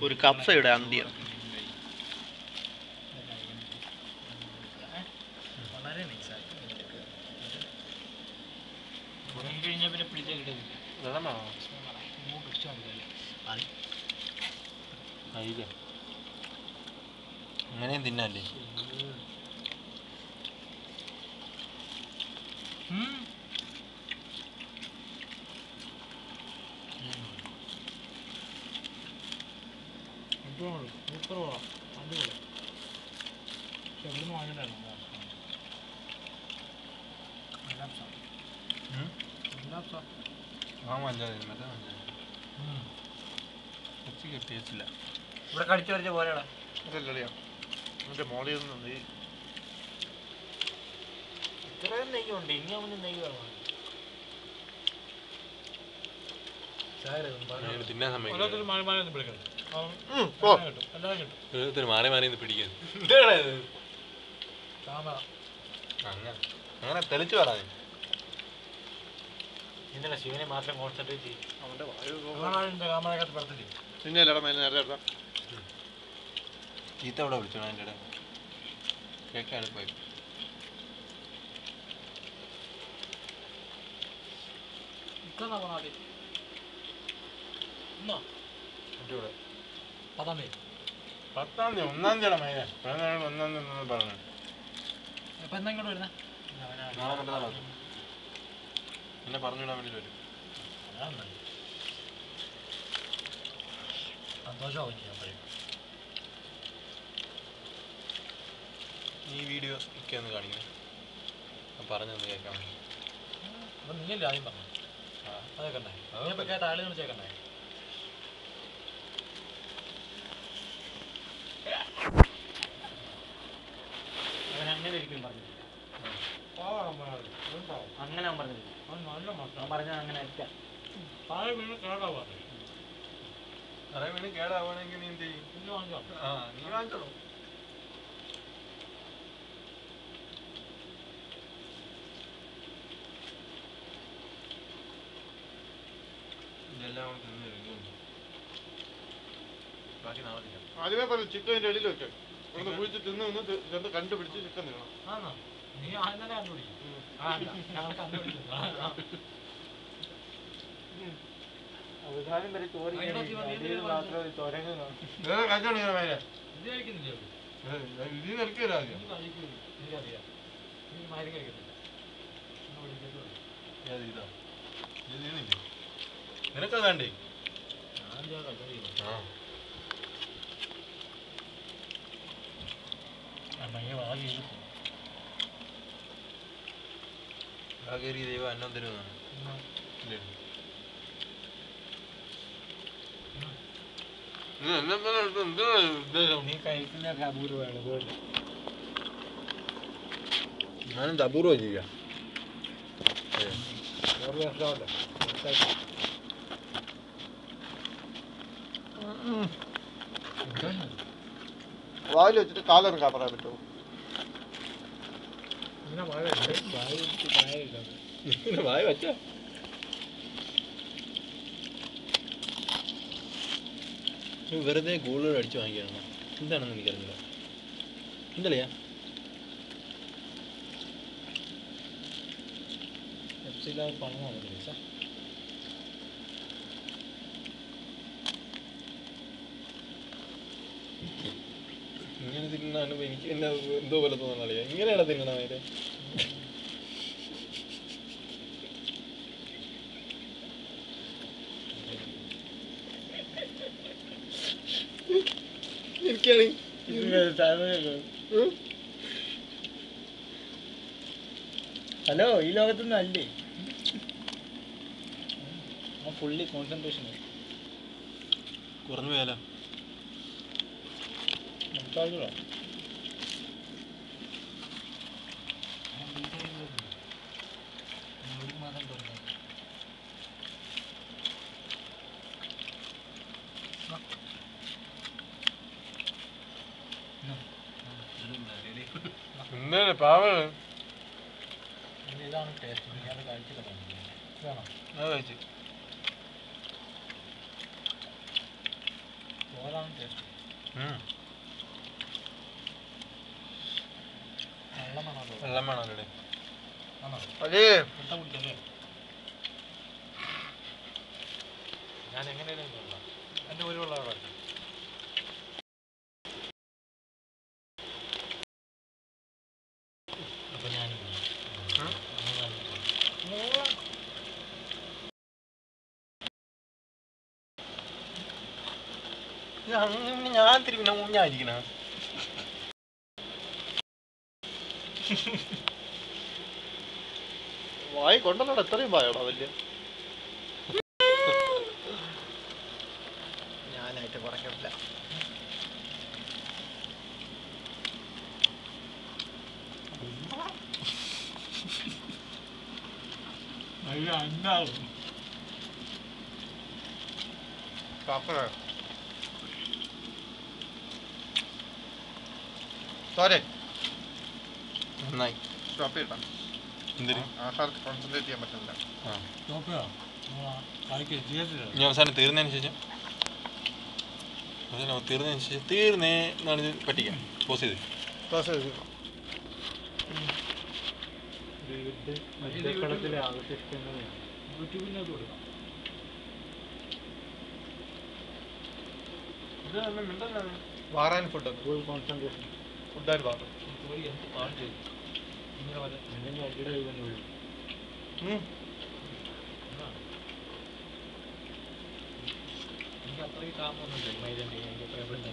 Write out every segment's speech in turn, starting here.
ഒരു കപ്സയുടെ അന്ത്യം. വളരെ നൈസായി കഴിഞ്ഞാൽ പിന്നെ പിടിച്ചാൽ കിട്ടുന്നില്ല. അങ്ങനെയും തിന്നല്ലേ? അടിപൊളി. എവിടുന്ന് വാങ്ങിയിട്ടായിരുന്നു ഇവിടെ കടിച്ചു വരച്ച പോലെയാടാ. മോളിൽ നിന്ന് ഇത്രയും നെയ്യുണ്ട്. ഇനി അവന് നെയ്യ് വേണം. മാറി മാറി പിടിക്കാൻ അങ്ങനെ തെളിച്ചു പറയാ. ഇന്നലെ ശിവനെ മാത്രം കോൺസെൻട്രേറ്റ് ചെയ്യും. അവന്റെ കാമറകത്ത് പറഞ്ഞില്ലേ പിന്നെ നേരത്തെ ചീത്ത അവിടെ വിളിച്ചോണം. അതിൻ്റെ ഇടയിൽ കേൾക്കാണ് പോയി. പത്താം തീയതി 1-ാം തീയതി മൈന 1-ാം തീയതി പറഞ്ഞു. ഇങ്ങോട്ട് വരുന്ന നാളെ മറ്റന്നാളോ എന്നെ പറഞ്ഞുവിടാൻ വേണ്ടി വരും. സന്തോഷമാവും. ഈ വീഡിയോ ഒക്കെ ഒന്ന് കാണിക്കണേ. പറഞ്ഞൊന്ന് കേൾക്കാൻ വേണ്ടി. അപ്പം നീയല്ലേ ആദ്യം പറഞ്ഞു? അതൊക്കെ ഉണ്ടായി. അതിനെപ്പോ കേട്ട ആളുകൾ ചേക്കണ്ടായി. അങ്ങനെ ഒരിക്കലും പറഞ്ഞു. അങ്ങനെ ഞാൻ പറഞ്ഞില്ല. ഞാൻ പറഞ്ഞത് അങ്ങനെ അയക്കാം. താഴെ വീണ് കേടാവുകയാണെങ്കിൽ നീ എന്ത് ചെയ്യും? നീ വാങ്ങിച്ചോളൂ. ആദ്യമേ പറഞ്ഞു ചിക്കൻ്റെ ഇടയിൽ വെക്കാം. ഒന്ന് കുഴിച്ച് തിന്ന് കണ്ടുപിടിച്ച് ചിക്കൻ തിന്നണം. നീ ആദ്യം തന്നെ കണ്ടുപിടിക്കും. അവസാനം വരെ ചോറ് ഇത് നിനക്കറിയാം. നിനക്കത് വേണ്ടേ? ആകേരി ദൈവം അന്നം തരുമെന്നാണ്. ഞാനും അപൂർവം ചെയ്യാം. വായിൽ വെച്ചിട്ട് കാലിറക്കാൻ പറയാൻ പറ്റുമോ? വായ വച്ചോ. വെറുതെ കൂടുതൽ അടിച്ചു വാങ്ങിക്കണം. എന്താണെന്ന് എനിക്കറിയില്ല. എന്തല്ലയാ ഇങ്ങനെ തിന്നാണ് എനിക്ക് എന്നെ എന്തോ പോലെ തോന്നണല്ലേ. ഇങ്ങനെയാണ് തിന്നണം. അതിന് ഹലോ, ഈ ലോകത്തൊന്നും അല്ലേ. ഫുള്ളി കോൺസെൻട്രേഷൻ കുറഞ്ഞു പോയാലോ? എന്താണ് പാവം? ഇതാണ് ടേസ്റ്റ്. നീ അത് കഴിച്ചില്ല. അത് കഴിച്ചു. വെള്ളം വേണമല്ലേ? ഞാൻ എങ്ങനെയാണ് എൻ്റെ ഒരു വെള്ളം അവിടെ അപ്പൊ ഞാൻ ഞാൻ തിരിഞ്ഞ ഊഞ്ഞായിരിക്കണ വായി കൊണ്ടല്ലോടെ എത്രയും വായോടാ വലിയ ഞാനായിട്ട് കുറയ്ക്കില്ല. സോരെ നന്നായി. സ്റ്റോപ്പ് ചെയ്യട്ടാ. എന്തിന്? ആഹാരത്തിൽ കോൺസെൻട്രേറ്റ് ചെയ്യാൻ പറ്റില്ല. ഇനി അവസാനം തീർന്നതിന് ശേഷം തീർന്നേ എന്നാണ് ഇത് പറ്റിക്കാം. പോസ് ചെയ്ത് യൂട്യൂബിനകത്ത് കൊടുക്കാം. വാറാൻ ഫുഡ് കോൺസെൻട്രേഷൻ ഫുഡാൻ വാറാൻ എന്ത് പാട് ചെയ്തു ഇങ്ങനെ വരെ എനിക്ക് അത്രയും കാമൊന്നുമില്ല മൈദൻ്റെ എനിക്ക് എവിടെ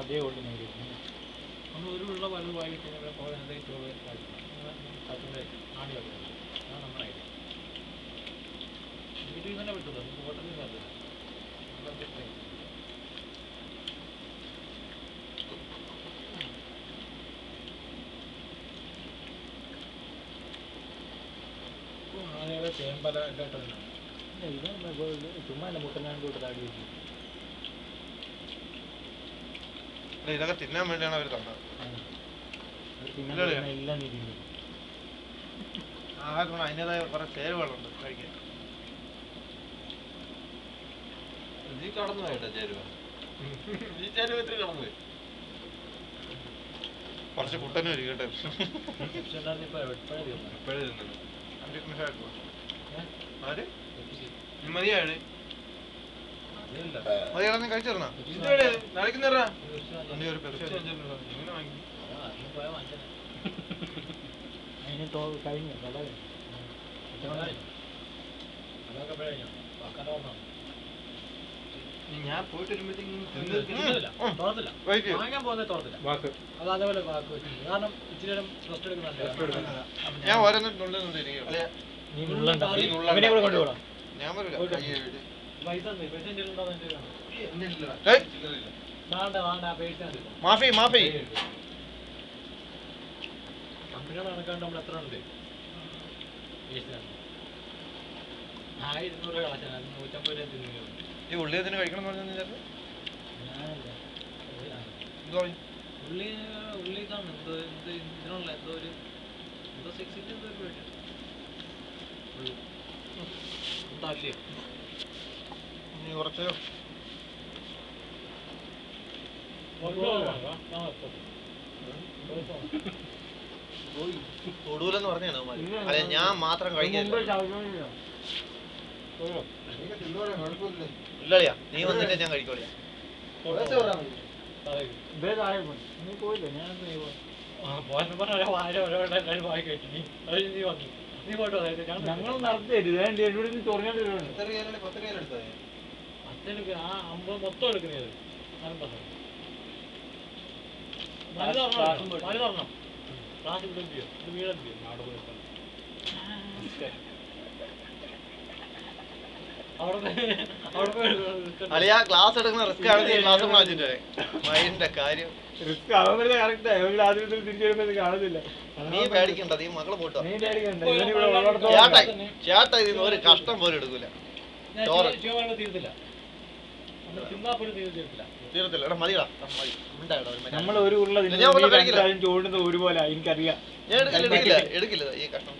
അതേ ഉള്ളു നമ്മൾ ഒരു ഉള്ള വലുത് വായിട്ട് പോലെ എന്തെങ്കിലും ചോറ് കത്തിൻ്റെ ആണി വെക്കുന്നത് അതാണ് നമ്മുടെ ഐഡിയ. വീട്ടിൽ തന്നെ വിട്ടത് ഹോട്ടലിൽ കത്തില്ല. ചേമ്പല കേട്ടത് ചുമ്മാ എൻ്റെ മുട്ടനാണ്ട് തൊട്ട് താടി വെച്ചു. ഇതൊക്കെ തിന്നാൻ വേണ്ടിയാണ് അവർ തന്നത്. എല്ലാം നീതി ആഹാരം അതിൻ്റെതായ കുറെ ചേരുവകളുണ്ട് കഴിക്കാൻ. നീ കടന്നു പോയിട്ടാ ചേരുവ. നീ ചേരുവത്തിൽ കടന്നു പോയി. കുറച്ച് കുട്ടനും ഇരിക്കട്ടെ. എപ്പോഴും തിന്നു ആര് മതിയാണ്. മതിയാടാ നീ കഴിച്ചിരുന്നാ? നടക്കുന്നാ ഒരു പെപ്സി ഇങ്ങനെ വാങ്ങി കഴിഞ്ഞു ഞാൻ പോയിട്ട് വരുമ്പോഴത്തേക്കും വാങ്ങാൻ പോകുന്നത് തുറത്തില്ല. അത് അതേപോലെ വാക്ക് വെച്ചു. കാരണം ഇച്ചിരി നേരം റെസ്റ്റ് എടുക്കുന്നുണ്ട്. ഞാൻ ഓരോന്നും നുള്ളിരിക്കും. ഞാൻ മാഫി മാഫി കമ്പനികൾ കണക്കാണ്ട് നമ്മൾ എത്ര ഉണ്ട്? 1200 കളച്ചാൽ 150 രൂപ തിന്നു. ഈ ഉള്ളിയതിന് കഴിക്കണം എന്ന് പറഞ്ഞാൽ ഉള്ളി ഇതാണ് എന്തോ ഇതിനുള്ള എന്തോ ഒരു എന്തോ സെക്സിറ്റ് എന്തോ ഒരു പേര് എന്താ അല്ലേ നീ കുറച്ച് തൊടൂലെന്ന് പറഞ്ഞാണ് അല്ലെ ഞാൻ മാത്രം കഴിക്കില്ല. ഇല്ലളിയാ നീ വന്നിട്ട് ഞാൻ കഴിക്കോളിയാ. ഞങ്ങൾ നടത്തരുത് ആ 50 മൊത്തം എടുക്കുന്നത് അളിയാ ക്ലാസ് എടുക്കുന്ന റിസ്ക് ആണ്. നീ ക്ലാസ് മാറ്റിട്ട് മൈൻഡിന്റെ കാര്യം നീ പേടിക്കണ്ട. നീ മകള് പോട്ടോ. ചേട്ടാ ഇതിന് ഒരു കഷ്ടം പോലും എടുക്കൂല. ചോറ് തീരത്തില്ല. എടാ മതിടാ നമ്മൾ ഒരു ചോടുന്ന ഒരുപോലെ എനിക്കറിയാം. ഞാൻ എടുക്കില്ല ഈ കഷ്ടം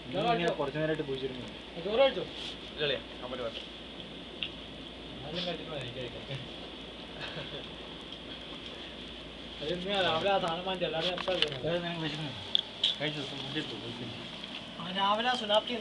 ഇങ്ങനെ കുറച്ച് നേരമായിട്ട് കുഴിച്ചിരുന്നു. ചോറ് കഴിച്ചോ? ഇല്ലല്ലേ അമ്മ വേണ്ട. ആദ്യം കഴിച്ചിട്ട് മതി, എനിക്ക് കഴിക്കാം. രാവിലെ ആ സാധനം വാങ്ങിച്ചു എല്ലാവരും എപ്പോഴും രാവിലെ സുനാപ്തി